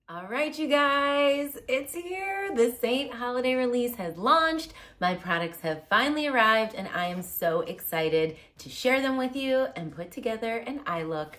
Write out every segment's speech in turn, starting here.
All right, you guys, it's here. The Seint Holiday Release has launched. My products have finally arrived and I am so excited to share them with you and put together an eye look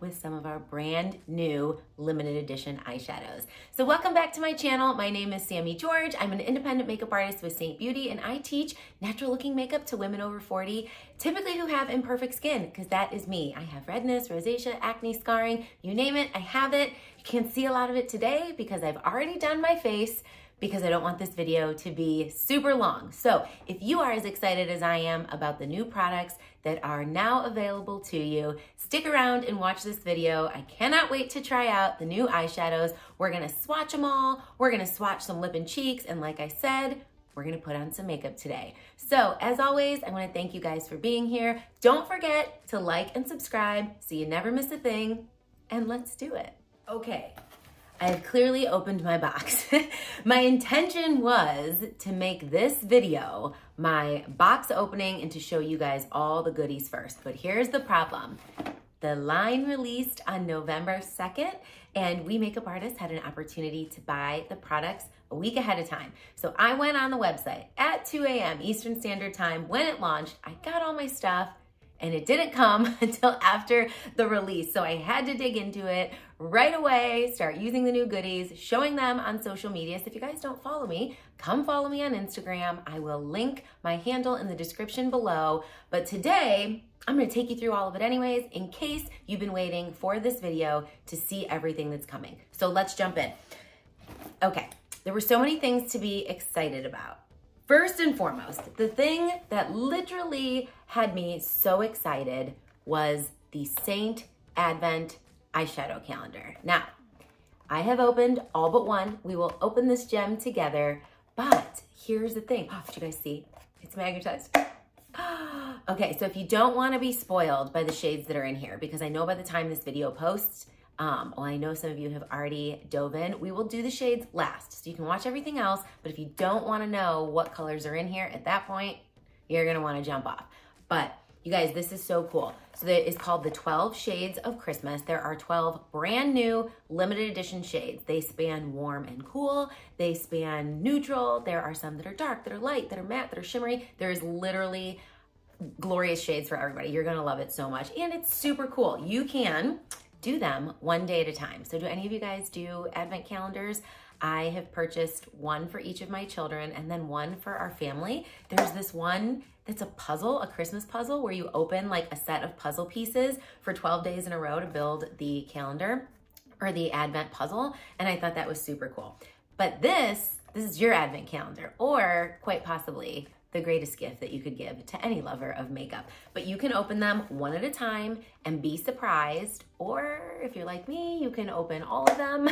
with some of our brand new limited edition eyeshadows. So welcome back to my channel. My name is Sammy George. I'm an independent makeup artist with Seint Beauty and I teach natural looking makeup to women over 40, typically who have imperfect skin, because that is me. I have redness, rosacea, acne, scarring, you name it, I have it. You can't see a lot of it today because I've already done my face because I don't want this video to be super long. So if you are as excited as I am about the new products that are now available to you, stick around and watch this video. I cannot wait to try out the new eyeshadows. We're gonna swatch them all. We're gonna swatch some lip and cheeks. And like I said, we're gonna put on some makeup today. So as always, I wanna thank you guys for being here. Don't forget to like and subscribe so you never miss a thing. And let's do it. Okay. I have clearly opened my box. My intention was to make this video my box opening and to show you guys all the goodies first. But here's the problem. The line released on November 2nd, and we makeup artists had an opportunity to buy the products a week ahead of time. So I went on the website at 2 a.m. Eastern Standard Time when it launched. I got all my stuff, and it didn't come until after the release. So I had to dig into it right away, start using the new goodies, showing them on social media. So if you guys don't follow me, come follow me on Instagram. I will link my handle in the description below. But today, I'm gonna take you through all of it anyways, in case you've been waiting for this video to see everything that's coming. So let's jump in. Okay, there were so many things to be excited about. First and foremost, the thing that literally had me so excited was the Seint Advent eyeshadow calendar. Now, I have opened all but one. We will open this gem together, but here's the thing. Oh, did you guys see? It's magnetized. Okay, so if you don't want to be spoiled by the shades that are in here, because I know by the time this video posts, well, I know some of you have already dove in. We will do the shades last, so you can watch everything else, but if you don't want to know what colors are in here at that point, you're going to want to jump off. But you guys, this is so cool. So that is called the 12 Shades of Christmas. There are 12 brand new limited edition shades. They span warm and cool. They span neutral. There are some that are dark, that are light, that are matte, that are shimmery. There is literally glorious shades for everybody. You're going to love it so much. And it's super cool. You can do them one day at a time. So do any of you guys do advent calendars? I have purchased one for each of my children and then one for our family. There's this one that's a puzzle, a Christmas puzzle, where you open like a set of puzzle pieces for 12 days in a row to build the calendar or the advent puzzle. And I thought that was super cool. But this is your advent calendar, or quite possibly the greatest gift that you could give to any lover of makeup. But you can open them one at a time and be surprised, or if you're like me, you can open all of them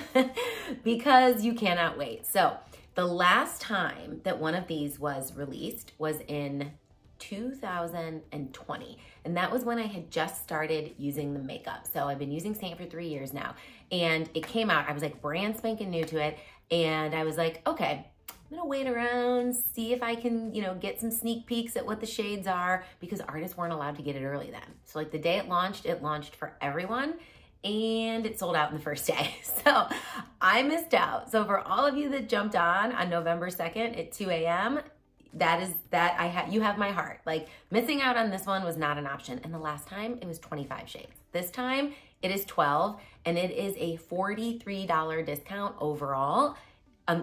because you cannot wait. So the last time that one of these was released was in 2020. And that was when I had just started using the makeup. So I've been using Seint for 3 years now. And it came out, I was like brand spanking new to it. And I was like, okay, I'm gonna wait around, see if I can, get some sneak peeks at what the shades are, because artists weren't allowed to get it early then. So like the day it launched for everyone, and it sold out in the first day. So I missed out. So for all of you that jumped on November 2nd at 2 a.m., you have my heart. Like, missing out on this one was not an option. And the last time it was 25 shades. This time it is 12, and it is a $43 discount overall.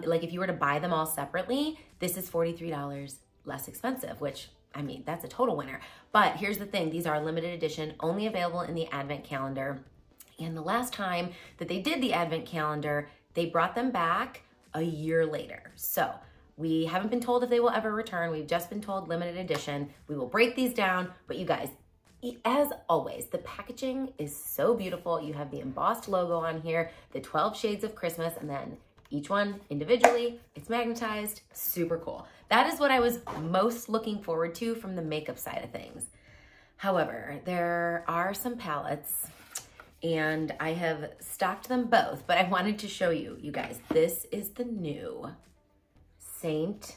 Like if you were to buy them all separately, this is $43 less expensive, which, I mean, that's a total winner. But here's the thing, these are limited edition, only available in the advent calendar. And the last time that they did the advent calendar, they brought them back a year later. So we haven't been told if they will ever return. We've just been told limited edition. We will break these down, but you guys, as always, the packaging is so beautiful. You have the embossed logo on here, the 12 Shades of Christmas, and then each one individually, it's magnetized, super cool. That is what I was most looking forward to from the makeup side of things. However, there are some palettes and I have stocked them both, but I wanted to show you, you guys, this is the new Seint,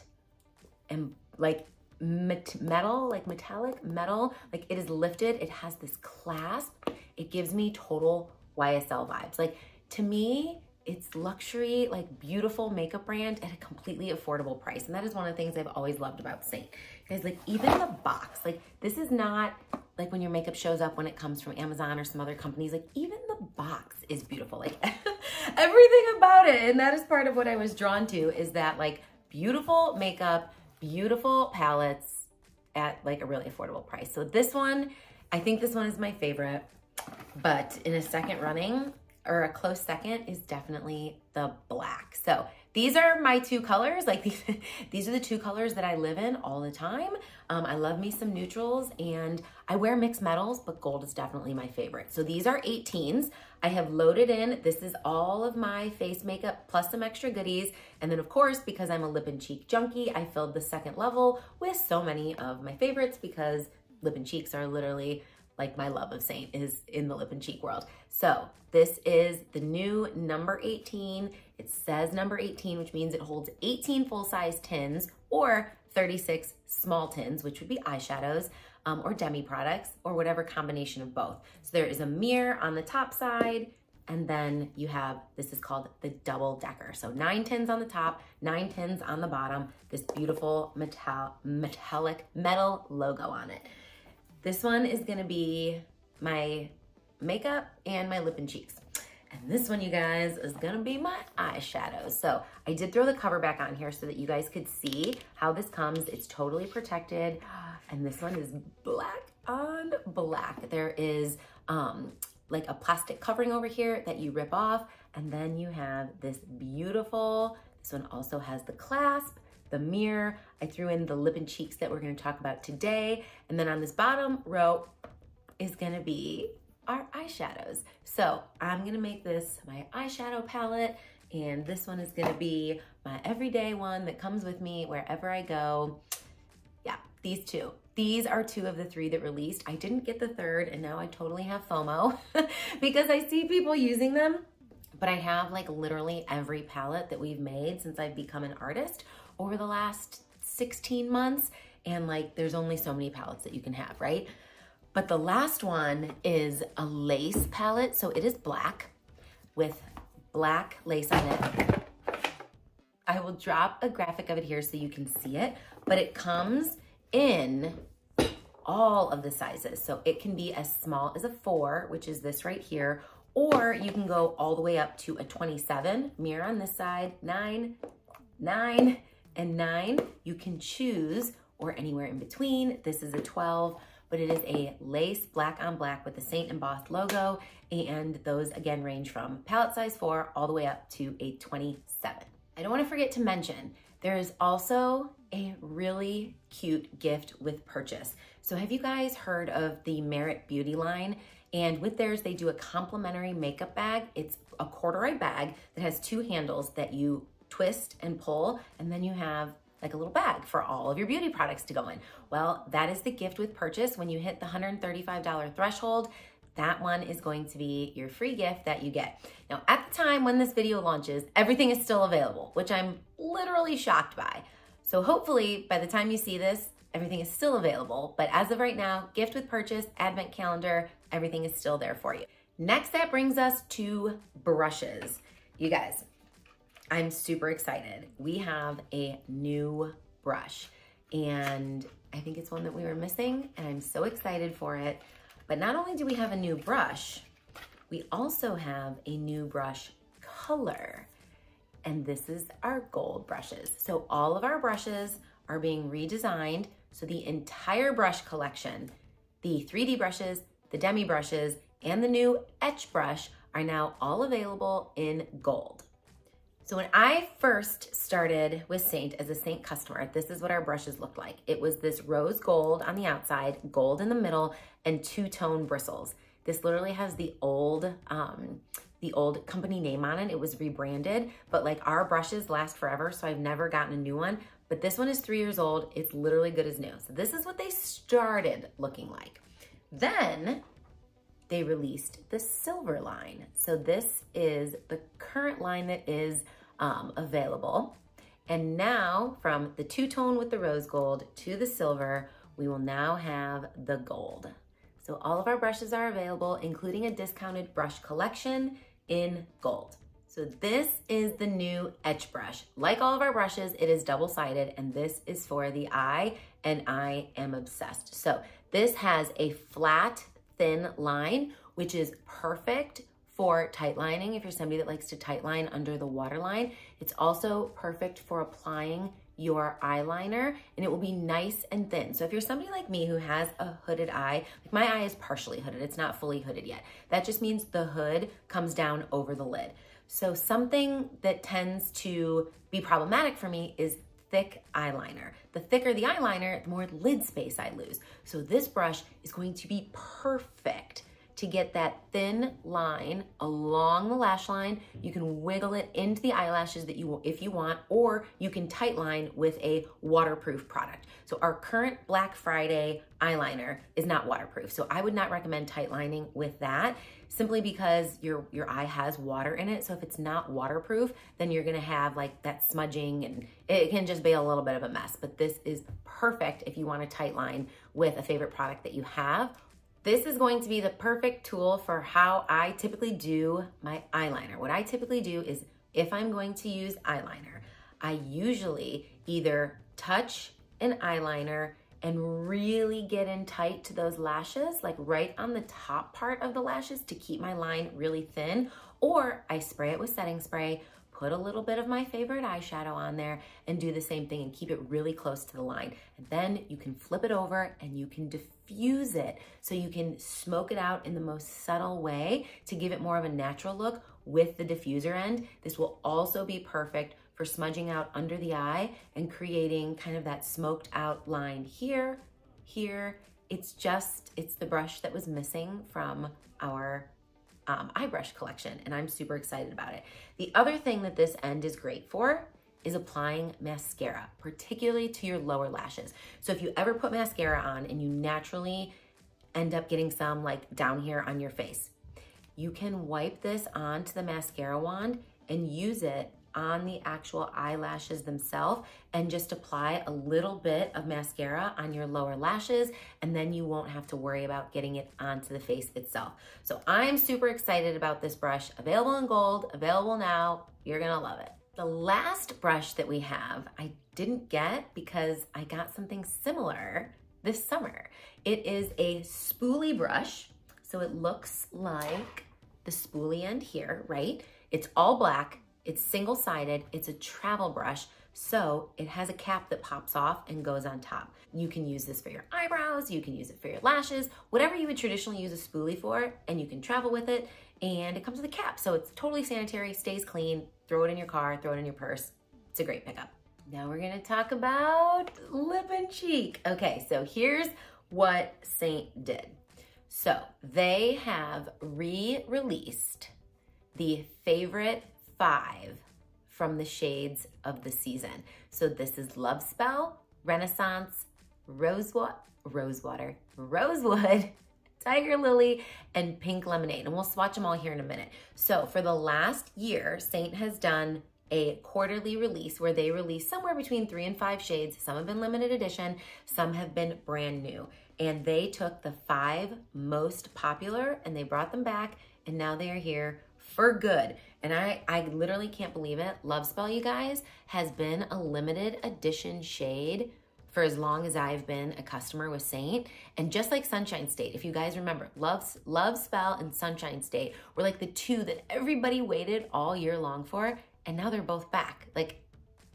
and like metal, like metallic metal, like it is lifted. It has this clasp. It gives me total YSL vibes. Like, to me, it's luxury, like beautiful makeup brand at a completely affordable price. And that is one of the things I've always loved about Seint. Guys, like even the box, like this is not like when your makeup shows up when it comes from Amazon or some other companies, like even the box is beautiful, like everything about it. And that is part of what I was drawn to, is that like beautiful makeup, beautiful palettes at like a really affordable price. So this one, I think this one is my favorite, but in a second running, or a close second, is definitely the black. So these are my two colors. Like these are the two colors that I live in all the time. I love me some neutrals, and I wear mixed metals, but gold is definitely my favorite. So these are 18s. I have loaded in. This is all of my face makeup plus some extra goodies. And then of course, because I'm a lip and cheek junkie, I filled the second level with so many of my favorites, because lip and cheeks are literally like my love of Seint is in the lip and cheek world. So this is the new number 18. It says number 18, which means it holds 18 full-size tins or 36 small tins, which would be eyeshadows or demi products or whatever combination of both. So there is a mirror on the top side, and then you have, this is called the double decker. So 9 tins on the top, 9 tins on the bottom, this beautiful metallic metal logo on it. This one is gonna be my makeup and my lip and cheeks. And this one, you guys, is gonna be my eyeshadows. So I did throw the cover back on here so that you guys could see how this comes. It's totally protected. And this one is black on black. There is like a plastic covering over here that you rip off. And then you have this beautiful, this one also has the clasp, the mirror. I threw in the lip and cheeks that we're gonna talk about today. And then on this bottom row is gonna be our eyeshadows. So I'm gonna make this my eyeshadow palette, and this one is gonna be my everyday one that comes with me wherever I go. Yeah, these two. These are 2 of the 3 that released. I didn't get the third, and now I totally have FOMO because I see people using them, but I have like literally every palette that we've made since I've become an artist over the last 16 months. And like, there's only so many palettes that you can have, right? But the last one is a lace palette. So it is black with black lace on it. I will drop a graphic of it here so you can see it, but it comes in all of the sizes. So it can be as small as a 4, which is this right here, or you can go all the way up to a 27, mirror on this side, 9, 9, and 9. You can choose, or anywhere in between. This is a 12, but it is a lace black on black with the Seint embossed logo. And those again range from palette size 4 all the way up to a 27. I don't want to forget to mention, there is also a really cute gift with purchase. So have you guys heard of the Merit Beauty line? And with theirs, they do a complimentary makeup bag. It's a corduroy bag that has 2 handles that you twist and pull, and then you have like a little bag for all of your beauty products to go in. Well, that is the gift with purchase. When you hit the $135 threshold, that one is going to be your free gift that you get. Now, at the time when this video launches, everything is still available, which I'm literally shocked by. So hopefully by the time you see this, everything is still available. But as of right now, gift with purchase, advent calendar, everything is still there for you. Next, that brings us to brushes. You guys, I'm super excited. We have a new brush, and I think it's one that we were missing, and I'm so excited for it. But not only do we have a new brush, we also have a new brush color, and this is our gold brushes. So all of our brushes are being redesigned. So the entire brush collection, the 3D brushes, the demi brushes, and the new etch brush are now all available in gold. So when I first started with Seint as a Seint customer, this is what our brushes looked like. It was this rose gold on the outside, gold in the middle, and 2-tone bristles. This literally has the old company name on it. It was rebranded, but like our brushes last forever, so I've never gotten a new one. But this one is 3 years old. It's literally good as new. So this is what they started looking like. Then they released the silver line. So this is the current line that is available. And now from the 2-tone with the rose gold to the silver, we will now have the gold. So all of our brushes are available, including a discounted brush collection in gold. So this is the new etch brush. Like all of our brushes, it is double-sided, and this is for the eye, and I am obsessed. So this has a flat, thin line, which is perfect for tight lining if you're somebody that likes to tight line under the waterline. It's also perfect for applying your eyeliner, and it will be nice and thin. So if you're somebody like me who has a hooded eye, like my eye is partially hooded, it's not fully hooded yet. That just means the hood comes down over the lid. So something that tends to be problematic for me is thick eyeliner. The thicker the eyeliner, the more lid space I lose. So this brush is going to be perfect to get that thin line along the lash line. You can wiggle it into the eyelashes that if you want, or you can tight line with a waterproof product. So our current Black Friday eyeliner is not waterproof. So I would not recommend tight lining with that, simply because your eye has water in it. So if it's not waterproof, then you're gonna have like that smudging, and it can just be a little bit of a mess. But this is perfect if you wanna tight line with a favorite product that you have. This is going to be the perfect tool for how I typically do my eyeliner. What I typically do is, if I'm going to use eyeliner, I usually either touch an eyeliner and really get in tight to those lashes, like right on the top part of the lashes to keep my line really thin, or I spray it with setting spray, put a little bit of my favorite eyeshadow on there, and do the same thing and keep it really close to the line. And then you can flip it over and you can diffuse it, so you can smoke it out in the most subtle way to give it more of a natural look with the diffuser end. This will also be perfect for smudging out under the eye and creating kind of that smoked out line here, here. It's the brush that was missing from our eye brush collection, and I'm super excited about it. The other thing that this end is great for is applying mascara, particularly to your lower lashes. So if you ever put mascara on and you naturally end up getting some like down here on your face, you can wipe this onto the mascara wand and use it on the actual eyelashes themselves, and just apply a little bit of mascara on your lower lashes, and then you won't have to worry about getting it onto the face itself. So I'm super excited about this brush. Available in gold, available now. You're gonna love it. The last brush that we have, I didn't get because I got something similar this summer. It is a spoolie brush. So it looks like the spoolie end here, right? It's all black. It's single-sided, it's a travel brush, so it has a cap that pops off and goes on top. You can use this for your eyebrows, you can use it for your lashes, whatever you would traditionally use a spoolie for, and you can travel with it, and it comes with a cap, so it's totally sanitary, stays clean, throw it in your car, throw it in your purse. It's a great pickup. Now we're gonna talk about lip and cheek. Okay, so here's what Seint did. So they have re-released the favorite 5 from the shades of the season. So this is Love Spell, Renaissance, Rosewood, Tiger Lily, and Pink Lemonade. And we'll swatch them all here in a minute. So for the last year, Seint has done a quarterly release where they release somewhere between 3 and 5 shades. Some have been limited edition, some have been brand new. And they took the 5 most popular and they brought them back, and now they are here for good. And I literally can't believe it. Love Spell, you guys, has been a limited edition shade for as long as I've been a customer with Seint. And just like Sunshine State, if you guys remember, Love Spell and Sunshine State were like the 2 that everybody waited all year long for, and now they're both back, like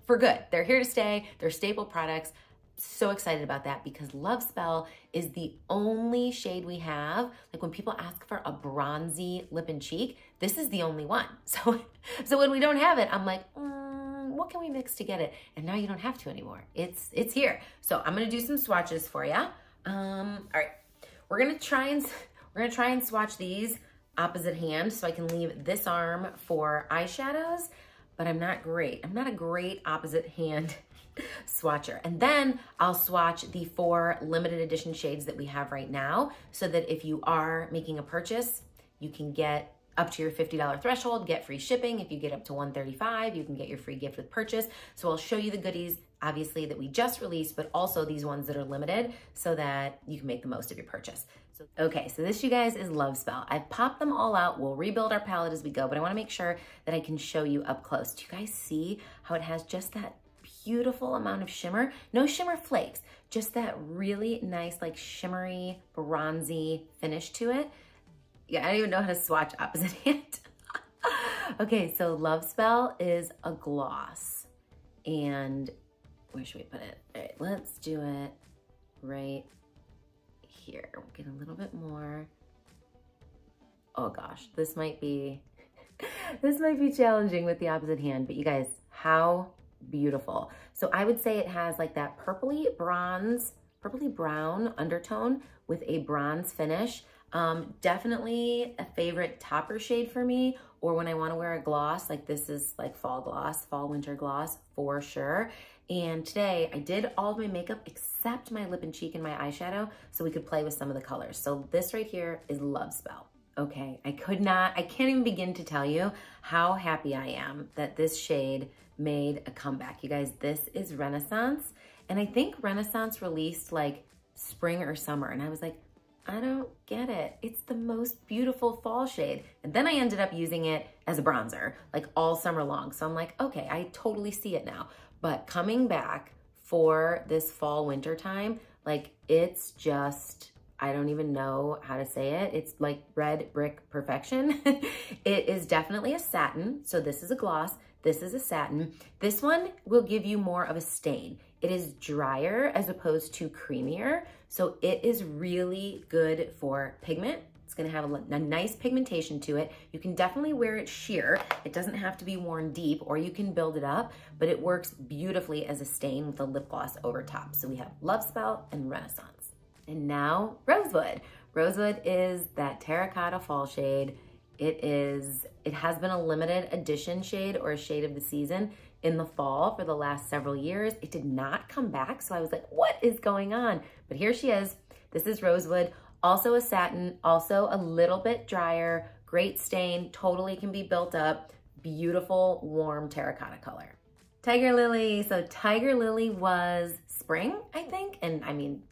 for good. They're here to stay, they're staple products. So excited about that because Love Spell is the only shade we have. Like when people ask for a bronzy lip and cheek, this is the only one. So when we don't have it, I'm like, what can we mix to get it? And now you don't have to anymore. It's here. So I'm gonna do some swatches for you. All right, we're gonna try and swatch these opposite hand so I can leave this arm for eyeshadows, but I'm not great. I'm not a great opposite hand swatcher. And then I'll swatch the 4 limited edition shades that we have right now so that if you are making a purchase, you can get up to your $50 threshold, get free shipping. If you get up to $135, you can get your free gift with purchase. So I'll show you the goodies, obviously, that we just released, but also these ones that are limited so that you can make the most of your purchase. So, okay, so this, you guys, is Love Spell. I've popped them all out. We'll rebuild our palette as we go, but I wanna make sure that I can show you up close. Do you guys see how it has just that beautiful amount of shimmer? No shimmer flakes, just that really nice, like shimmery, bronzy finish to it. Yeah, I don't even know how to swatch opposite hand. Okay, so Love Spell is a gloss. And where should we put it? All right, let's do it right here. We'll get a little bit more. Oh gosh, this might be challenging with the opposite hand, but you guys, how beautiful. So I would say it has like that purpley brown undertone with a bronze finish. Definitely a favorite topper shade for me, or when I want to wear a gloss, like this is like fall gloss, fall winter gloss for sure. And today I did all of my makeup except my lip and cheek and my eyeshadow so we could play with some of the colors. So this right here is Love Spell. Okay, I can't even begin to tell you how happy I am that this shade made a comeback. You guys, this is Renaissance. And I think Renaissance released like spring or summer. And I was like, I don't get it. It's the most beautiful fall shade. And then I ended up using it as a bronzer, like all summer long. So I'm like, okay, I totally see it now. But coming back for this fall winter time, like it's just, I don't even know how to say it. It's like red brick perfection. It is definitely a satin. So this is a gloss. This is a satin. This one will give you more of a stain. It is drier as opposed to creamier. So it is really good for pigment. It's gonna have a nice pigmentation to it. You can definitely wear it sheer. It doesn't have to be worn deep, or you can build it up, but it works beautifully as a stain with a lip gloss over top. So we have Love Spell and Renaissance. And now Rosewood. Rosewood is that terracotta fall shade. It has been a limited edition shade or a shade of the season in the fall for the last several years. It did not come back, so I was like, what is going on? But here she is. This is Rosewood, also a satin, also a little bit drier, great stain, totally can be built up, beautiful, warm terracotta color. Tiger Lily. So Tiger Lily was spring, I think, and I mean,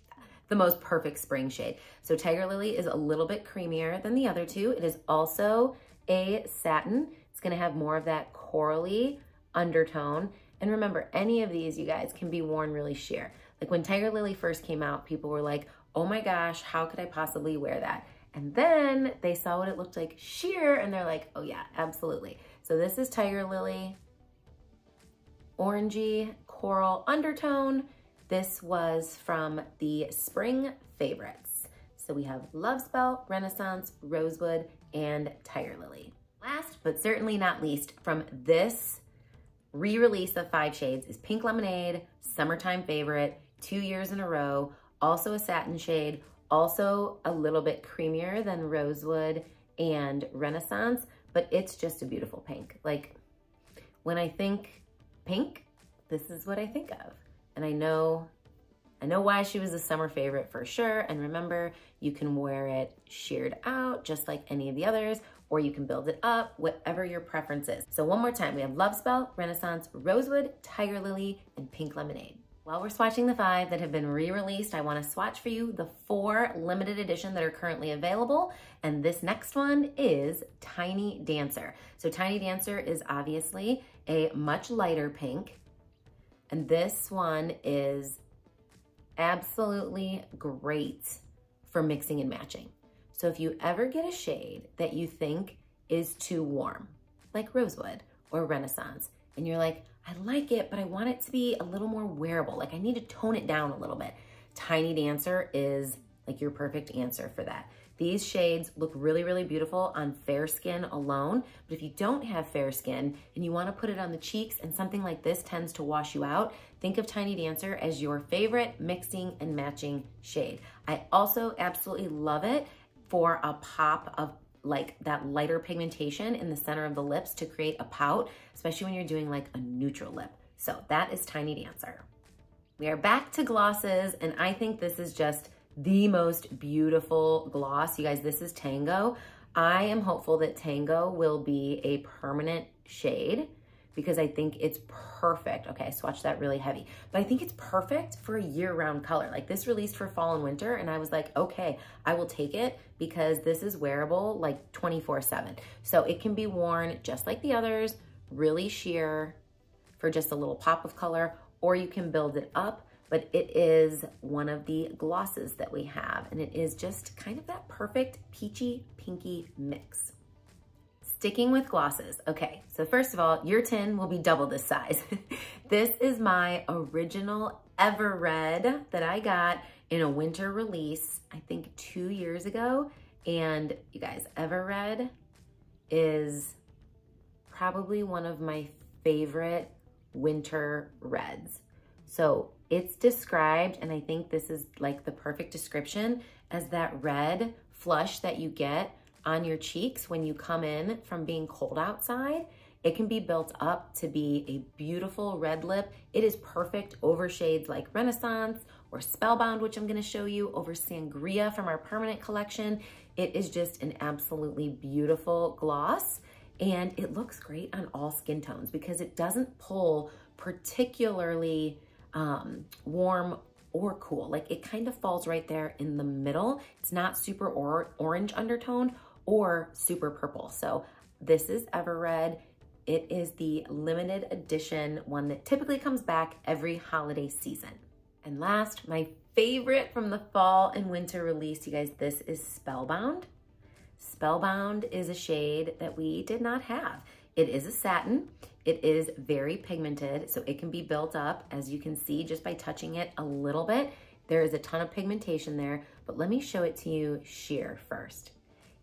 the most perfect spring shade. So Tiger Lily is a little bit creamier than the other two. It is also a satin. It's gonna have more of that corally undertone. And remember, any of these, you guys, can be worn really sheer. Like when Tiger Lily first came out, people were like, oh my gosh, how could I possibly wear that? And then they saw what it looked like sheer and they're like, oh yeah, absolutely. So this is Tiger Lily, orangey coral undertone. This was from the spring favorites. So we have Love Spell, Renaissance, Rosewood, and Tiger Lily. Last but certainly not least, from this re-release of 5 shades is Pink Lemonade, summertime favorite, 2 years in a row, also a satin shade, also a little bit creamier than Rosewood and Renaissance, but it's just a beautiful pink. Like when I think pink, this is what I think of. And I know why she was a summer favorite for sure. And remember, you can wear it sheared out just like any of the others, or you can build it up, whatever your preference is. So one more time, we have Love Spell, Renaissance, Rosewood, Tiger Lily, and Pink Lemonade. While we're swatching the 5 that have been re-released, I wanna swatch for you the 4 limited edition that are currently available. And this next one is Tiny Dancer. So Tiny Dancer is obviously a much lighter pink. And this one is absolutely great for mixing and matching. So if you ever get a shade that you think is too warm, like Rosewood or Renaissance, and you're like, I like it, but I want it to be a little more wearable, like I need to tone it down a little bit, Tiny Dancer is like your perfect answer for that. These shades look really, really beautiful on fair skin alone, but if you don't have fair skin and you wanna put it on the cheeks and something like this tends to wash you out, think of Tiny Dancer as your favorite mixing and matching shade. I also absolutely love it for a pop of like that lighter pigmentation in the center of the lips to create a pout, especially when you're doing like a neutral lip. So that is Tiny Dancer. We are back to glosses, and I think this is just the most beautiful gloss. You guys, this is Tango. I am hopeful that Tango will be a permanent shade because I think it's perfect. Okay, I swatched that really heavy, but I think it's perfect for a year-round color. Like this released for fall and winter, and I was like, okay, I will take it because this is wearable like 24/7. So it can be worn just like the others, really sheer for just a little pop of color, or you can build it up, but it is one of the glosses that we have, and it is just kind of that perfect peachy pinky mix. Sticking with glosses. Okay, so first of all, your tin will be double this size. This is my original Ever Red that I got in a winter release, I think 2 years ago. And you guys, Ever Red is probably one of my favorite winter reds. So it's described, and I think this is like the perfect description, as that red flush that you get on your cheeks when you come in from being cold outside. It can be built up to be a beautiful red lip. It is perfect over shades like Renaissance or Spellbound, which I'm gonna show you, over Sangria from our permanent collection. It is just an absolutely beautiful gloss, and it looks great on all skin tones because it doesn't pull particularly warm or cool. Like it kind of falls right there in the middle. It's not super orange undertone or super purple. So this is Ever Red. It is the limited edition one that typically comes back every holiday season. And last, my favorite from the fall and winter release, you guys, this is Spellbound. Spellbound is a shade that we did not have. It is a satin. It is very pigmented, so it can be built up, as you can see just by touching it a little bit. There is a ton of pigmentation there, but let me show it to you sheer first.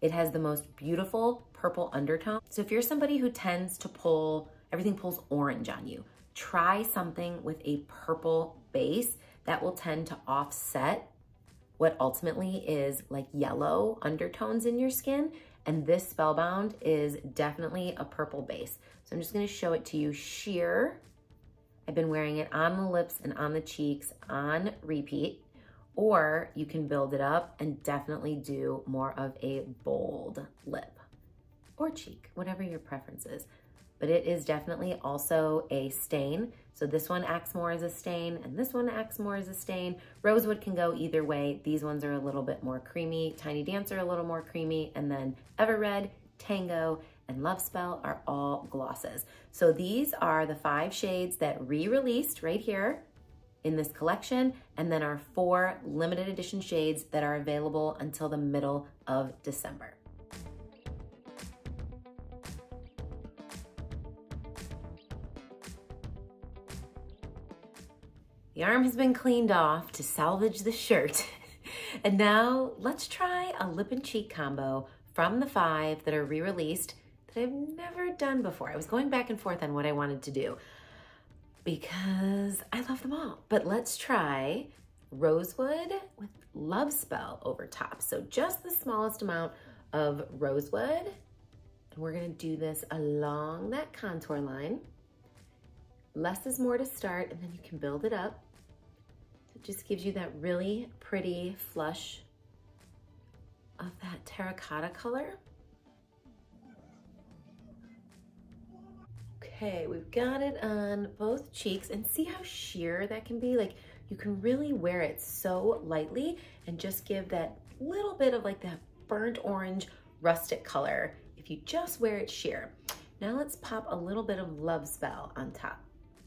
It has the most beautiful purple undertone. So if you're somebody who tends to pull, everything pulls orange on you, try something with a purple base that will tend to offset what ultimately is like yellow undertones in your skin. And this Spellbound is definitely a purple base. So I'm just gonna show it to you sheer. I've been wearing it on the lips and on the cheeks on repeat, or you can build it up and definitely do more of a bold lip or cheek, whatever your preference is. But it is definitely also a stain. So this one acts more as a stain and this one acts more as a stain. Rosewood can go either way. These ones are a little bit more creamy. Tiny Dancer a little more creamy. And then Ever Red, Tango, and Love Spell are all glosses. So these are the 5 shades that re-released right here in this collection, and then our 4 limited edition shades that are available until the middle of December. The arm has been cleaned off to salvage the shirt. And now let's try a lip and cheek combo from the 5 that are re-released that I've never done before. I was going back and forth on what I wanted to do because I love them all. But let's try Rosewood with Love Spell over top. So just the smallest amount of Rosewood. And we're gonna do this along that contour line. Less is more to start, and then you can build it up. It just gives you that really pretty flush of that terracotta color. Okay, we've got it on both cheeks, and see how sheer that can be? Like, you can really wear it so lightly and just give that little bit of like that burnt orange rustic color if you just wear it sheer. Now let's pop a little bit of Love Spell on top.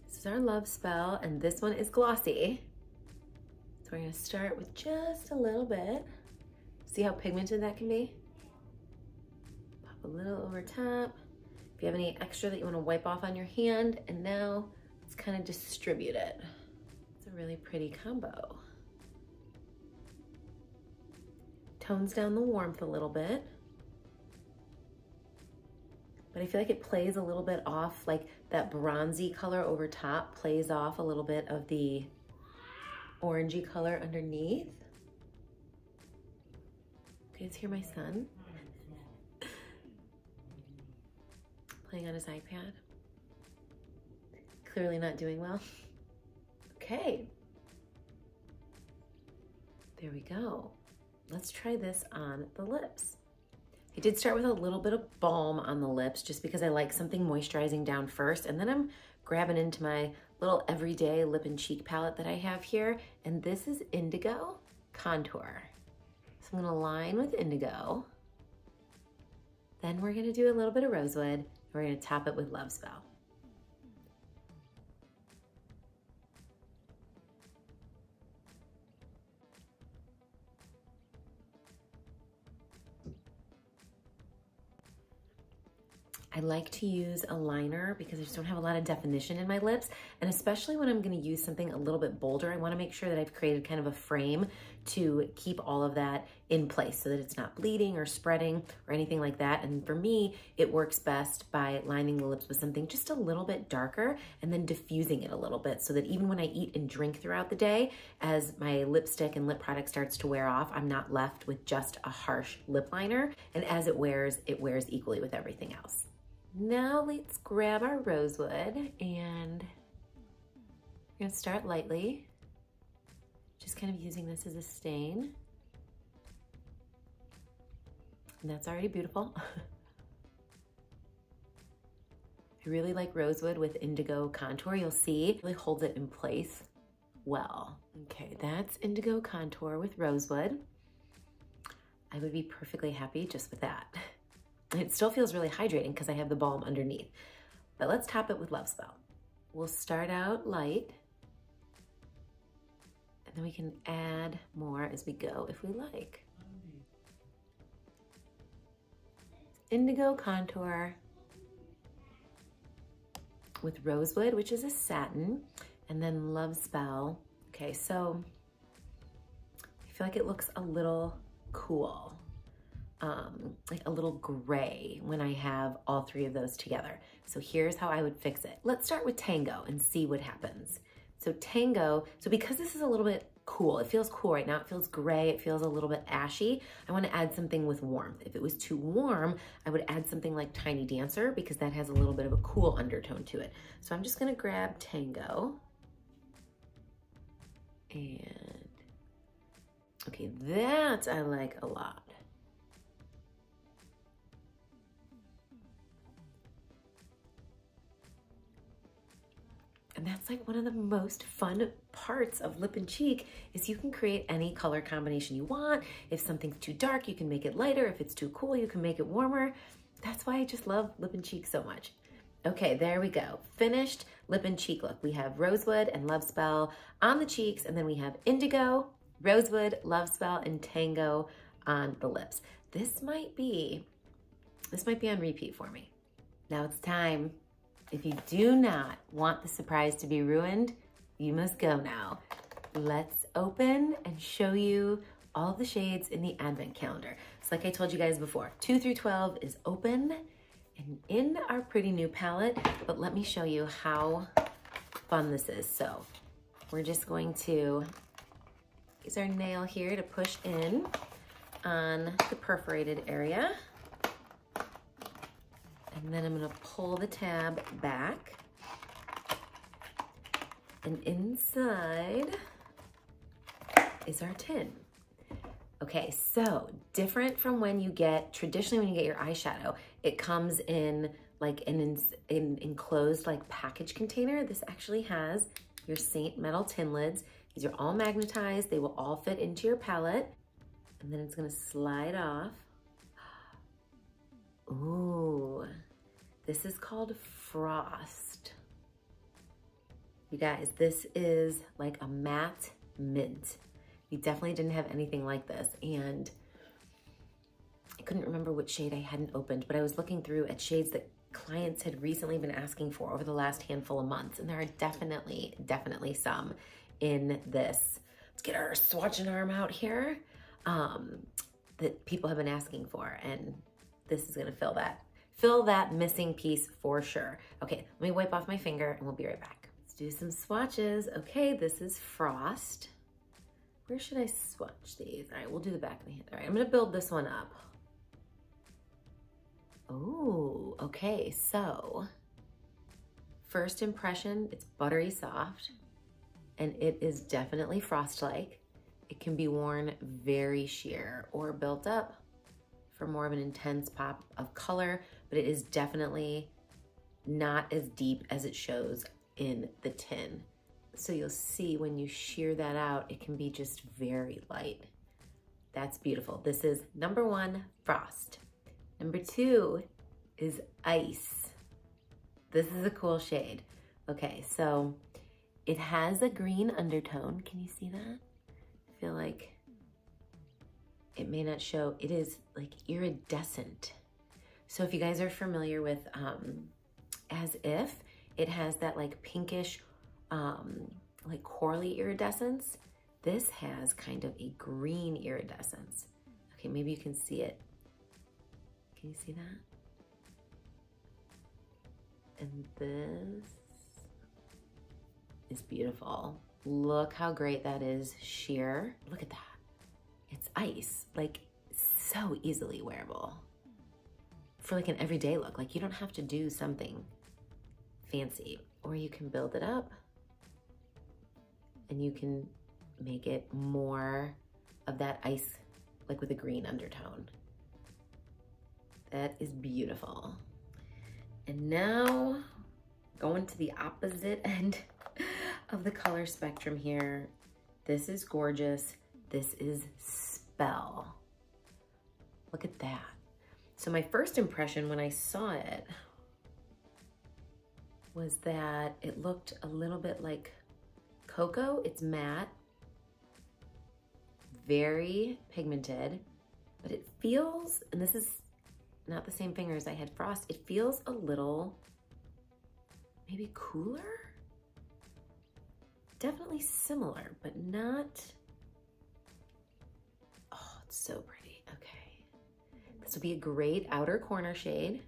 This is our Love Spell, and this one is glossy. So we're gonna start with just a little bit. See how pigmented that can be? Pop a little over top. If you have any extra that you wanna wipe off on your hand, and now let's kind of distribute it. It's a really pretty combo. Tones down the warmth a little bit. But I feel like it plays a little bit off, like that bronzy color over top plays off a little bit of the orangey color underneath. You guys hear my son? Playing on his iPad. Clearly not doing well. Okay. There we go. Let's try this on the lips. I did start with a little bit of balm on the lips just because I like something moisturizing down first, and then I'm grabbing into my little everyday lip and cheek palette that I have here, and this is Indigo Contour. So I'm gonna line with Indigo. Then we're gonna do a little bit of Rosewood. We're gonna top it with Love Spell. I like to use a liner because I just don't have a lot of definition in my lips. And especially when I'm gonna use something a little bit bolder, I wanna make sure that I've created kind of a frame to keep all of that in place so that it's not bleeding or spreading or anything like that. And for me, it works best by lining the lips with something just a little bit darker and then diffusing it a little bit so that even when I eat and drink throughout the day, as my lipstick and lip product starts to wear off, I'm not left with just a harsh lip liner. And as it wears equally with everything else. Now let's grab our Rosewood and we're gonna start lightly, just kind of using this as a stain. And that's already beautiful. I really like Rosewood with Indigo Contour. You'll see it really holds it in place well. Okay, that's Indigo Contour with Rosewood. I would be perfectly happy just with that. It still feels really hydrating because I have the balm underneath. But let's top it with Love Spell. We'll start out light, and then we can add more as we go if we like. Indigo Contour with Rosewood, which is a satin, and then Love Spell. Okay, so I feel like it looks a little cool. Like a little gray when I have all three of those together. So here's how I would fix it. Let's start with Tango and see what happens. So Tango, so because this is a little bit cool, it feels cool right now, it feels gray, it feels a little bit ashy, I wanna add something with warmth. If it was too warm, I would add something like Tiny Dancer because that has a little bit of a cool undertone to it. So I'm just gonna grab Tango and, okay, that I like a lot. And that's like one of the most fun parts of lip and cheek is you can create any color combination you want. If something's too dark, you can make it lighter. If it's too cool, you can make it warmer. That's why I just love lip and cheek so much. Okay, there we go. Finished lip and cheek look. We have Rosewood and Love Spell on the cheeks, and then we have Indigo, Rosewood, Love Spell, and Tango on the lips. This might be on repeat for me. Now it's time. If you do not want the surprise to be ruined, you must go now. Let's open and show you all the shades in the advent calendar. So like I told you guys before, 2 through 12 is open and in our pretty new palette, but let me show you how fun this is. So we're just going to use our nail here to push in on the perforated area. And then I'm gonna pull the tab back. And inside is our tin. Okay, so different from when you get, traditionally when you get your eyeshadow, it comes in like an enclosed like package container. This actually has your Seint metal tin lids. These are all magnetized. They will all fit into your palette. And then it's gonna slide off. Ooh, this is called Frost. You guys, this is like a matte mint. We definitely didn't have anything like this, and I couldn't remember which shade I hadn't opened, but I was looking through at shades that clients had recently been asking for over the last handful of months, and there are definitely some in this. Let's get our swatching arm out here that people have been asking for, and this is gonna fill that missing piece for sure. Okay, let me wipe off my finger and we'll be right back. Let's do some swatches. Okay, this is Frost. Where should I swatch these? All right, we'll do the back of the hand. All right, I'm gonna build this one up. Oh, okay, so first impression, it's buttery soft and it is definitely Frost-like. It can be worn very sheer or built up for more of an intense pop of color, but it is definitely not as deep as it shows in the tin. So you'll see when you sheer that out, it can be just very light. That's beautiful. This is number 1, Frost. Number 2 is Ice. This is a cool shade. Okay, so it has a green undertone. Can you see that? I feel like it may not show. It is like iridescent. So if you guys are familiar with As If, it has that like pinkish, like corally iridescence. This has kind of a green iridescence. Okay, maybe you can see it. Can you see that? And this is beautiful. Look how great that is sheer. Look at that. It's ice, like so easily wearable for like an everyday look. Like you don't have to do something fancy, or you can build it up and you can make it more of that ice, like with a green undertone. That is beautiful. And now going to the opposite end of the color spectrum here. This is gorgeous. This is Spell. Look at that. So my first impression when I saw it was that it looked a little bit like Cocoa. It's matte, very pigmented, but it feels, and this is not the same finger as I had Frost, it feels a little maybe cooler? Definitely similar, but not, oh, it's so pretty. Okay. This would be a great outer corner shade.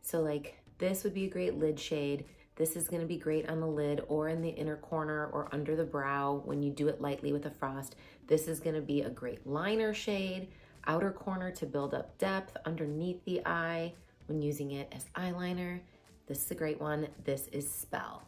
So like this would be a great lid shade. This is gonna be great on the lid or in the inner corner or under the brow when you do it lightly with a Frost. This is gonna be a great liner shade, outer corner to build up depth underneath the eye when using it as eyeliner. This is a great one. This is Spell.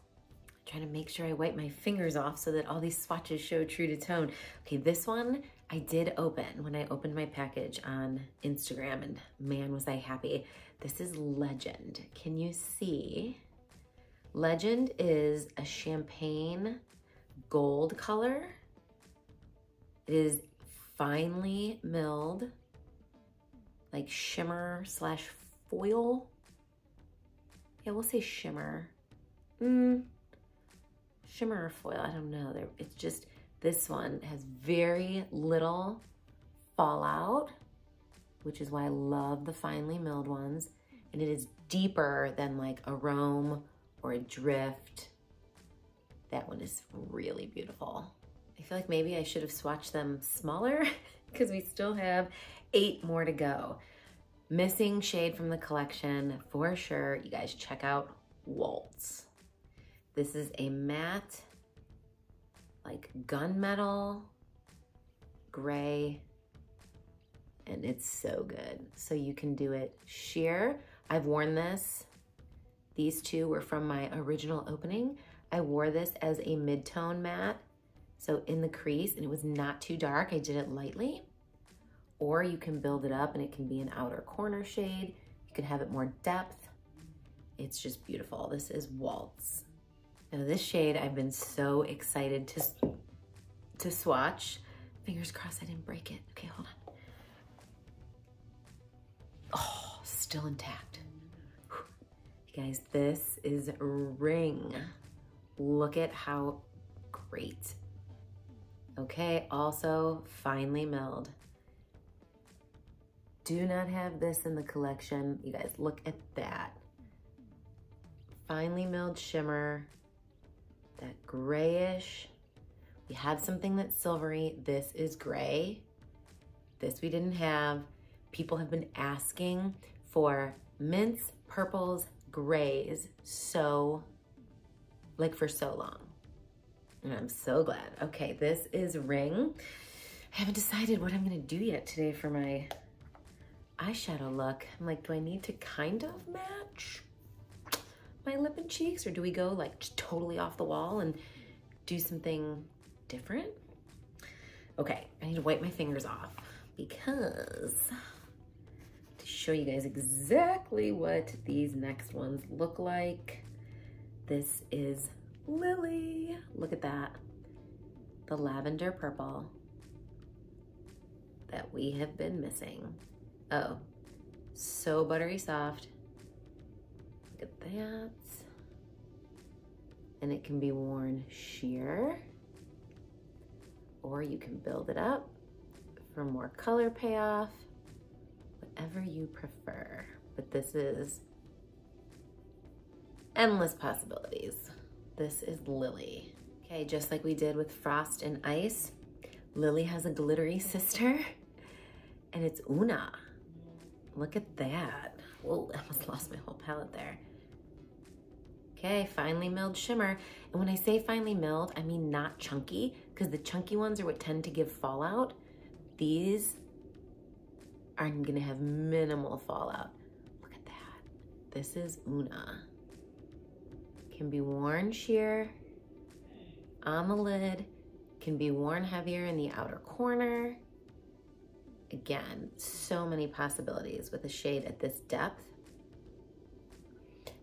I'm trying to make sure I wipe my fingers off so that all these swatches show true to tone. Okay, this one I did open when I opened my package on Instagram, and man, was I happy. This is Legend. Can you see? Legend is a champagne gold color. It is finely milled, like shimmer slash foil. Yeah, we'll say shimmer. Shimmer or foil, I don't know. It's just, this one has very little fallout, which is why I love the finely milled ones. And it is deeper than like a Rome or a Drift. That one is really beautiful. I feel like maybe I should have swatched them smaller because we still have 8 more to go. Missing shade from the collection for sure. You guys check out Waltz. This is a matte, like gunmetal gray, and it's so good. So you can do it sheer. I've worn this. These two were from my original opening. I wore this as a mid-tone matte, so in the crease, and it was not too dark. I did it lightly. Or you can build it up and it can be an outer corner shade. You can have it more depth. It's just beautiful. This is Waltz. Now this shade I've been so excited to swatch. Fingers crossed I didn't break it. Okay, hold on. Oh, still intact. Whew. You guys, this is Ring. Look at how great. Okay, also finely milled. Do not have this in the collection. You guys, look at that. Finely milled shimmer, that grayish. We have something that's silvery. This is gray. This we didn't have. People have been asking for mints, purples, grays, so, like for so long. And I'm so glad. Okay, this is Ring. I haven't decided what I'm gonna do yet today for my eyeshadow look. I'm like, do I need to kind of match my lip and cheeks, or do we go like just totally off the wall and do something different? Okay, I need to wipe my fingers off. because to show you guys exactly what these next ones look like, this is Lily. Look at that. The lavender purple that we have been missing. Oh, so buttery soft. Look at that. And it can be worn sheer, or you can build it up for more color payoff, whatever you prefer. But this is endless possibilities. This is Lily. Okay, just like we did with Frost and Ice, Lily has a glittery sister, and it's Una. Look at that. Whoa, I almost lost my whole palette there. Okay, finely milled shimmer. And when I say finely milled, I mean not chunky, because the chunky ones are what tend to give fallout. These are gonna have minimal fallout. Look at that. This is Una. Can be worn sheer on the lid, can be worn heavier in the outer corner. Again, so many possibilities with a shade at this depth.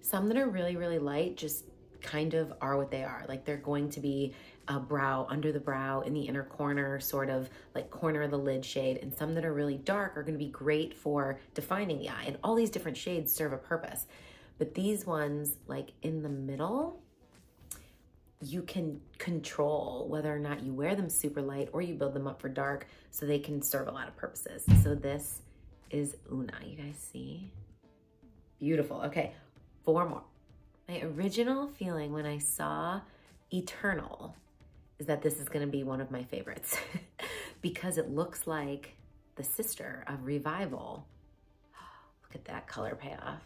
Some that are really, really light just kind of are what they are. Like they're going to be a brow, under the brow, in the inner corner, sort of like corner of the lid shade. And some that are really dark are gonna be great for defining the eye. And all these different shades serve a purpose. But these ones, like in the middle, you can control whether or not you wear them super light or you build them up for dark, so they can serve a lot of purposes. So this is Una, you guys see? Beautiful, okay, 4 more. My original feeling when I saw Eternal is that this is gonna be one of my favorites because it looks like the sister of Revival. Look at that color payoff.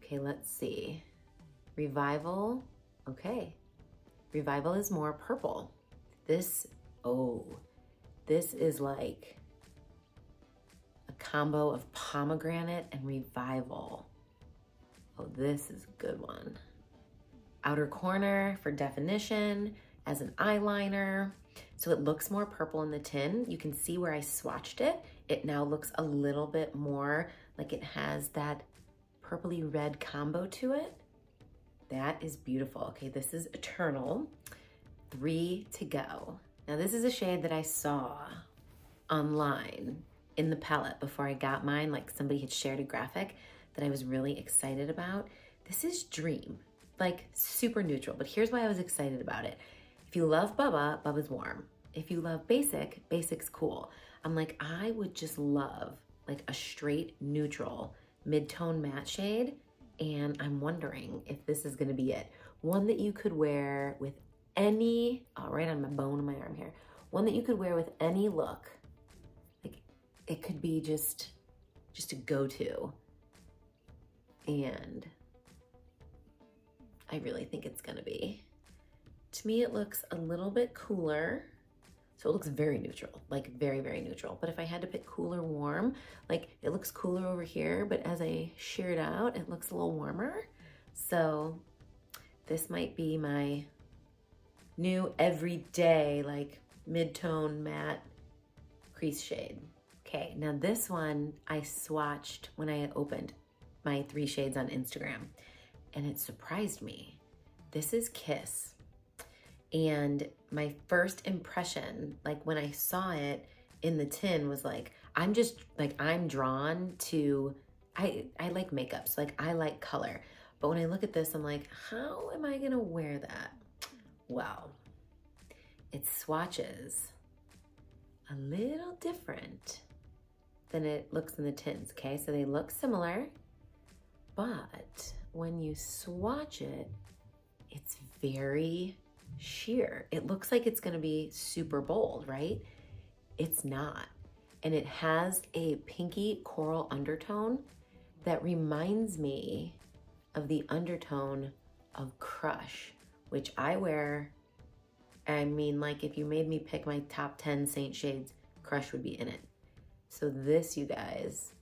Okay, let's see. Revival, okay. Revival is more purple. This, oh, this is like a combo of pomegranate and Revival. Oh, this is a good one. Outer corner for definition, as an eyeliner. So it looks more purple in the tin. You can see where I swatched it. It now looks a little bit more like it has that purpley red combo to it. That is beautiful. Okay, this is Eternal. 3 to go. Now this is a shade that I saw online in the palette before I got mine. Like somebody had shared a graphic that I was really excited about. This is Dream, like super neutral, but here's why I was excited about it. If you love Bubba, Bubba's warm. If you love Basic, Basic's cool. I'm like, I would just love like a straight neutral mid-tone matte shade, and I'm wondering if this is gonna be it. One that you could wear with any, oh, right on my bone of my arm here. One that you could wear with any look. Like it could be just a go-to. And I really think it's gonna be. To me, it looks a little bit cooler. So it looks very neutral, like very, very neutral. But if I had to pick cool or warm, like it looks cooler over here, but as I shear it out, it looks a little warmer. So this might be my new everyday, like mid-tone matte crease shade. Okay, now this one I swatched when I opened my 3 shades on Instagram, and it surprised me. This is Kiss. And my first impression, like when I saw it in the tin, was like, I'm drawn to, I like makeup, so like I like color. But when I look at this, I'm like, how am I gonna wear that? Well, it swatches a little different than it looks in the tins, okay? So they look similar, but when you swatch it, it's very sheer. It looks like it's gonna be super bold, right? It's not. And it has a pinky coral undertone that reminds me of the undertone of Crush, which I wear. I mean, like if you made me pick my top 10 Saint shades, Crush would be in it. So this, you guys,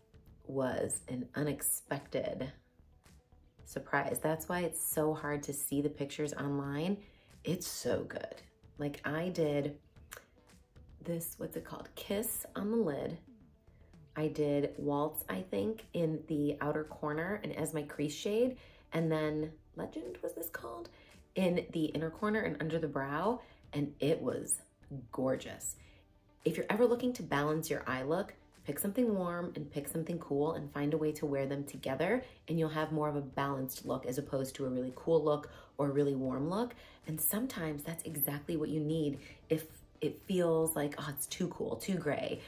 was an unexpected surprise. That's why it's so hard to see the pictures online. It's so good. Like I did this, what's it called? Kiss on the lid. I did Waltz, I think, in the outer corner and as my crease shade. And then Legend, was this called? In the inner corner and under the brow. And it was gorgeous. If you're ever looking to balance your eye look, pick something warm and pick something cool and find a way to wear them together, and you'll have more of a balanced look as opposed to a really cool look or a really warm look. And sometimes that's exactly what you need if it feels like, oh, it's too cool, too gray,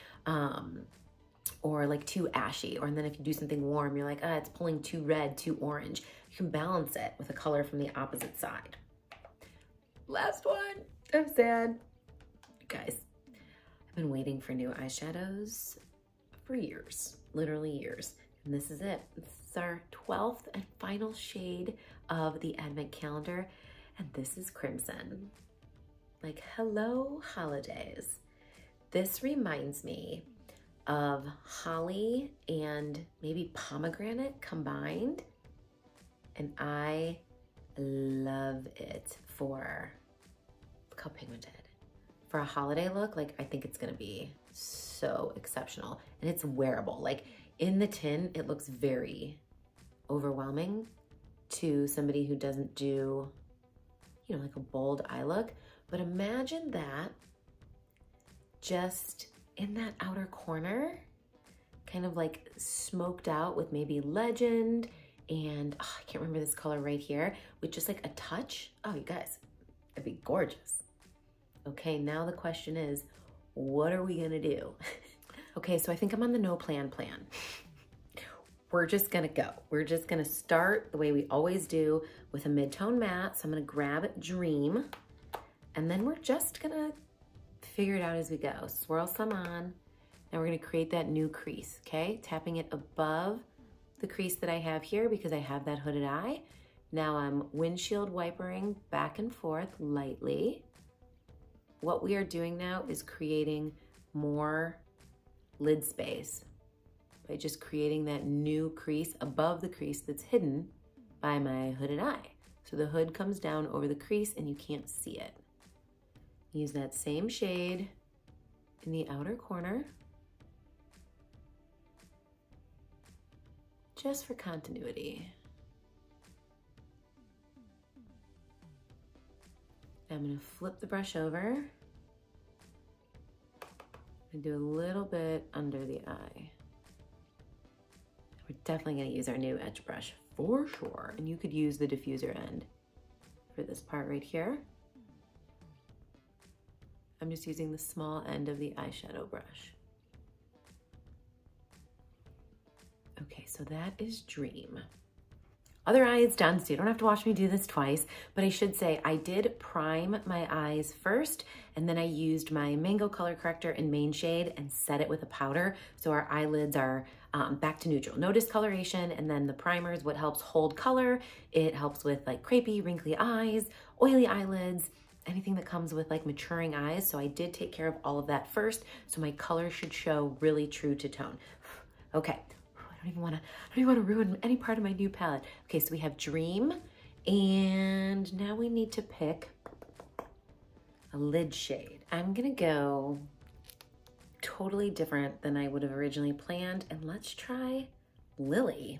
or like too ashy. Or and then if you do something warm, you're like, it's pulling too red, too orange. You can balance it with a color from the opposite side. Last one, I'm sad. Guys, I've been waiting for new eyeshadows for years, literally years. And this is it. This is our 12th and final shade of the Advent calendar. And this is Crimson. Like, hello, holidays. This reminds me of holly and maybe pomegranate combined. And I love it for, look how pigmented. For a holiday look, like I think it's gonna be so exceptional. And it's wearable. Like in the tin, it looks very overwhelming to somebody who doesn't do, you know, like a bold eye look. But imagine that just in that outer corner, kind of like smoked out with maybe Legend and I can't remember this color right here, with just like a touch. Oh, you guys, it'd be gorgeous. Okay, now the question is, what are we gonna do? Okay, so I think I'm on the no plan. We're just gonna go. We're just gonna start the way we always do with a mid-tone matte. So I'm gonna grab Dream, and then we're just gonna figure it out as we go. Swirl some on. Now we're gonna create that new crease, okay? Tapping it above the crease that I have here because I have that hooded eye. Now I'm windshield wipering back and forth lightly. What we are doing now is creating more lid space by just creating that new crease above the crease that's hidden by my hooded eye. So the hood comes down over the crease and you can't see it. Use that same shade in the outer corner, just for continuity. I'm gonna flip the brush over and do a little bit under the eye. We're definitely gonna use our new edge brush for sure. And you could use the diffuser end for this part right here. I'm just using the small end of the eyeshadow brush. Okay, so that is Dream. Other eye is done, so you don't have to watch me do this twice, but I should say I did prime my eyes first, and then I used my Mango Color Corrector in main shade and set it with a powder, so our eyelids are back to neutral. No discoloration, and then the primer is what helps hold color. It helps with like crepey, wrinkly eyes, oily eyelids, anything that comes with like maturing eyes, so I did take care of all of that first, so my color should show really true to tone. Okay. I don't even want to ruin any part of my new palette. Okay, so we have Dream, and now we need to pick a lid shade. I'm gonna go totally different than I would have originally planned, and let's try Lily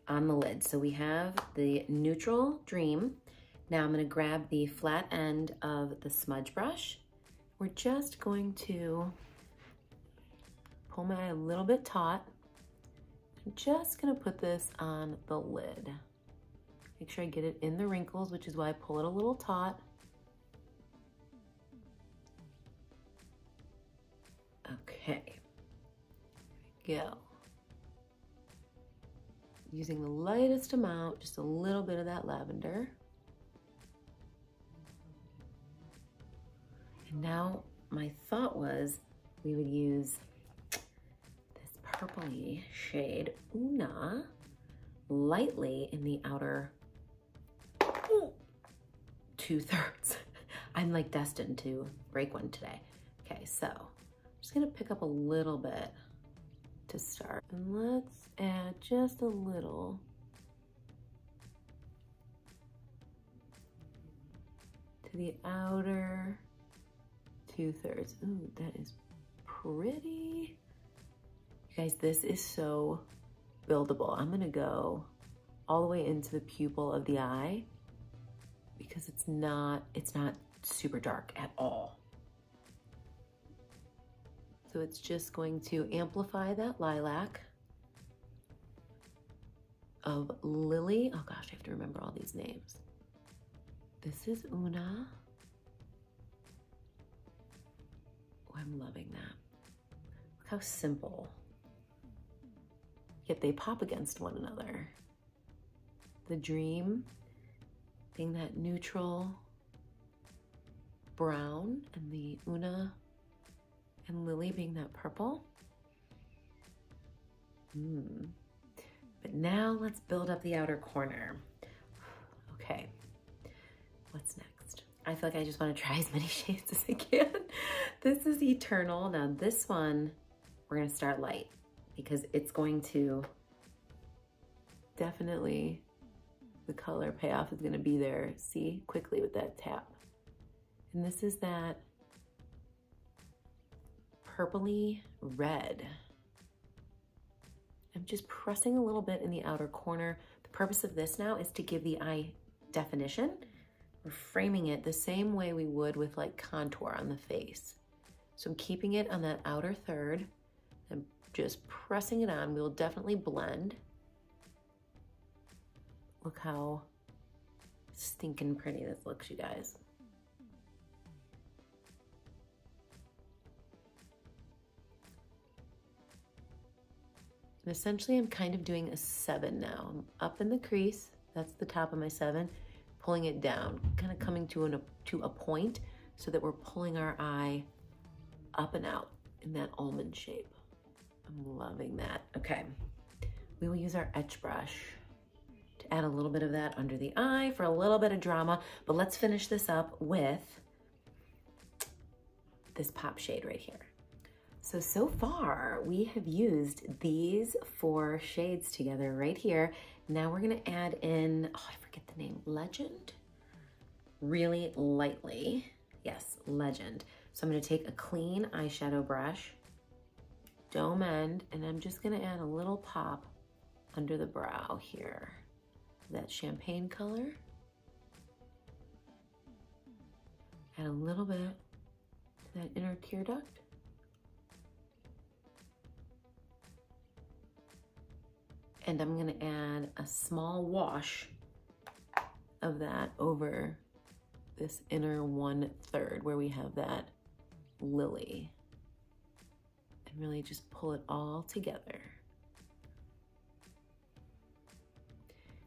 on the lid. So we have the neutral Dream. Now I'm gonna grab the flat end of the smudge brush. We're just going to pull my eye a little bit taut. I'm just gonna put this on the lid. Make sure I get it in the wrinkles, which is why I pull it a little taut. Okay, here we go. Using the lightest amount, just a little bit of that lavender. And now my thought was we would use purpley shade Una lightly in the outer 2/3. I'm like destined to break one today. Okay, so I'm just gonna pick up a little bit to start, and let's add just a little to the outer 2/3. Ooh, that is pretty. You guys, this is so buildable. I'm gonna go all the way into the pupil of the eye because it's not super dark at all. So it's just going to amplify that lilac of Lily. Oh gosh, I have to remember all these names. This is Una. Oh, I'm loving that. Look how simple. Yet they pop against one another. The Dream being that neutral brown, and the Una and Lily being that purple. But now let's build up the outer corner. Okay, what's next? I feel like I just want to try as many shades as I can. This is Eternal. Now this one, we're gonna start light because it's going to definitely, the color payoff is gonna be there. See, quickly with that tap. And this is that purpley red. I'm just pressing a little bit in the outer corner. The purpose of this now is to give the eye definition. We're framing it the same way we would with like contour on the face. So I'm keeping it on that outer third and just pressing it on. We'll definitely blend. Look how stinking pretty this looks, you guys. And essentially I'm kind of doing a 7 now. I'm up in the crease, that's the top of my 7, pulling it down, kind of coming to a point so that we're pulling our eye up and out in that almond shape. I'm loving that. Okay, we will use our etch brush to add a little bit of that under the eye for a little bit of drama, but let's finish this up with this pop shade right here. So far we have used these 4 shades together right here. Now we're gonna add in, oh, I forget the name, Legend? Really lightly, yes, Legend. So I'm gonna take a clean eyeshadow brush, dome end, and I'm just gonna add a little pop under the brow here. That champagne color. Add a little bit to that inner tear duct. And I'm gonna add a small wash of that over this inner 1/3 where we have that lily. And really just pull it all together.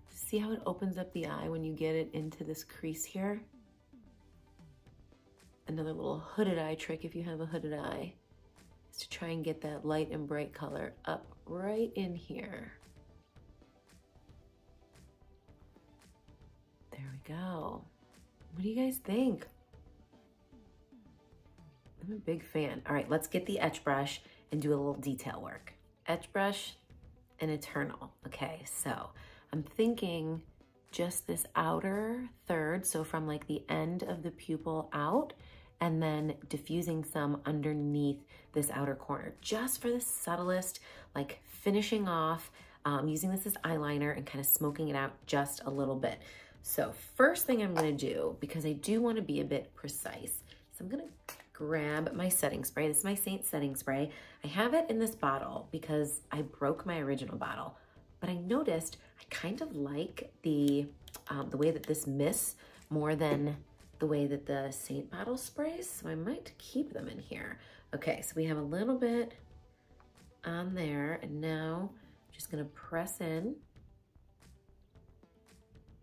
See how it opens up the eye when you get it into this crease here? Another little hooded eye trick if you have a hooded eye is to try and get that light and bright color up right in here. There we go. What do you guys think? I'm a big fan. All right, let's get the etch brush and do a little detail work. Etch brush and Eternal. Okay, so I'm thinking just this outer third, so from like the end of the pupil out, and then diffusing some underneath this outer corner, just for the subtlest, like finishing off, using this as eyeliner and kind of smoking it out just a little bit. So first thing I'm gonna do, because I do wanna be a bit precise, so I'm gonna grab my setting spray. This is my Seint setting spray. I have it in this bottle because I broke my original bottle, but I noticed I kind of like the way that this mists more than the way that the Seint bottle sprays, so I might keep them in here. Okay, so we have a little bit on there, and now I'm just gonna press in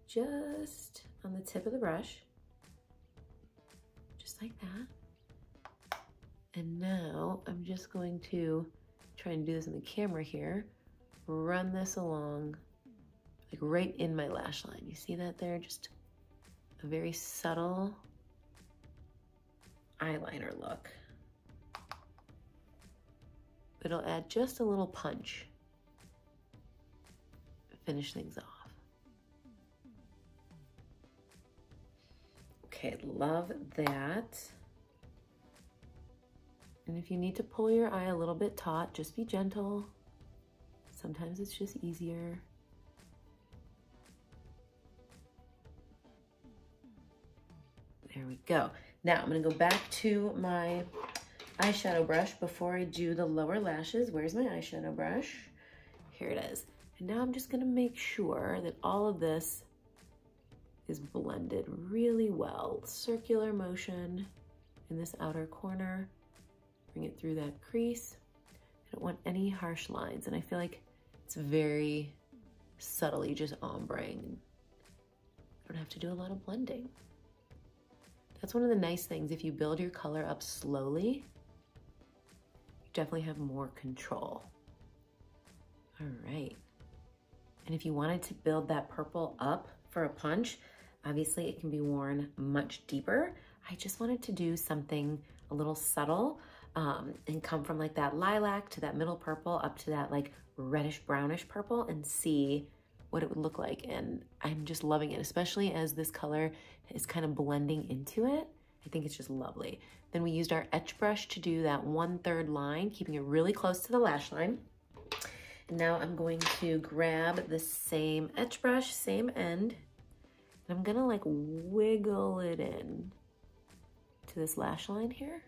just on the tip of the brush, just like that. And now I'm just going to try and do this in the camera here, run this along, like right in my lash line. You see that there? Just a very subtle eyeliner look. It'll add just a little punch, finish things off. Okay, love that. And if you need to pull your eye a little bit taut, just be gentle. Sometimes it's just easier. There we go. Now I'm gonna go back to my eyeshadow brush before I do the lower lashes. Where's my eyeshadow brush? Here it is. And now I'm just gonna make sure that all of this is blended really well. Circular motion in this outer corner. Bring it through that crease. I don't want any harsh lines, and I feel like it's very subtly just ombreing. I don't have to do a lot of blending. That's one of the nice things. If you build your color up slowly, you definitely have more control. All right. And if you wanted to build that purple up for a punch, obviously it can be worn much deeper. I just wanted to do something a little subtle and come from like that lilac to that middle purple up to that like reddish brownish purple and see what it would look like. And I'm just loving it, especially as this color is kind of blending into it. I think it's just lovely. Then we used our etch brush to do that 1/3 line, keeping it really close to the lash line. And now I'm going to grab the same etch brush, same end, and I'm gonna like wiggle it in to this lash line here.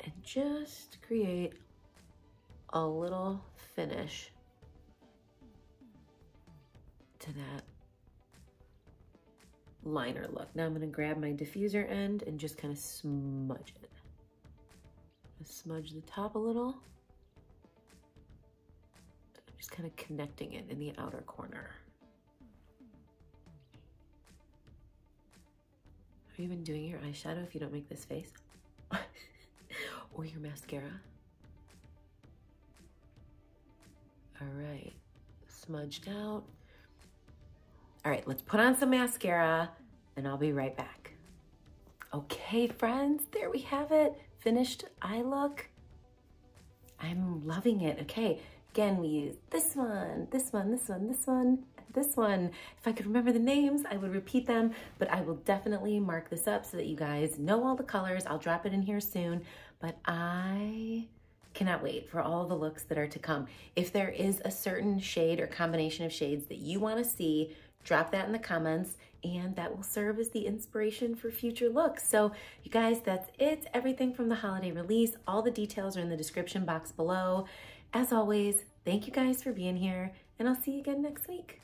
And just create a little finish to that liner look. Now I'm gonna grab my diffuser end and just kind of smudge it. Smudge the top a little. Just kind of connecting it in the outer corner. Are you even doing your eyeshadow if you don't make this face? Or your mascara? All right, smudged out. All right, let's put on some mascara and I'll be right back. Okay, friends, there we have it. Finished eye look. I'm loving it. Okay, again, we use this one, this one, this one, this one, this one. If I could remember the names, I would repeat them, but I will definitely mark this up so that you guys know all the colors. I'll drop it in here soon, but I cannot wait for all the looks that are to come. If there is a certain shade or combination of shades that you want to see, drop that in the comments and that will serve as the inspiration for future looks. So you guys, that's it. Everything from the holiday release. All the details are in the description box below. As always, thank you guys for being here and I'll see you again next week.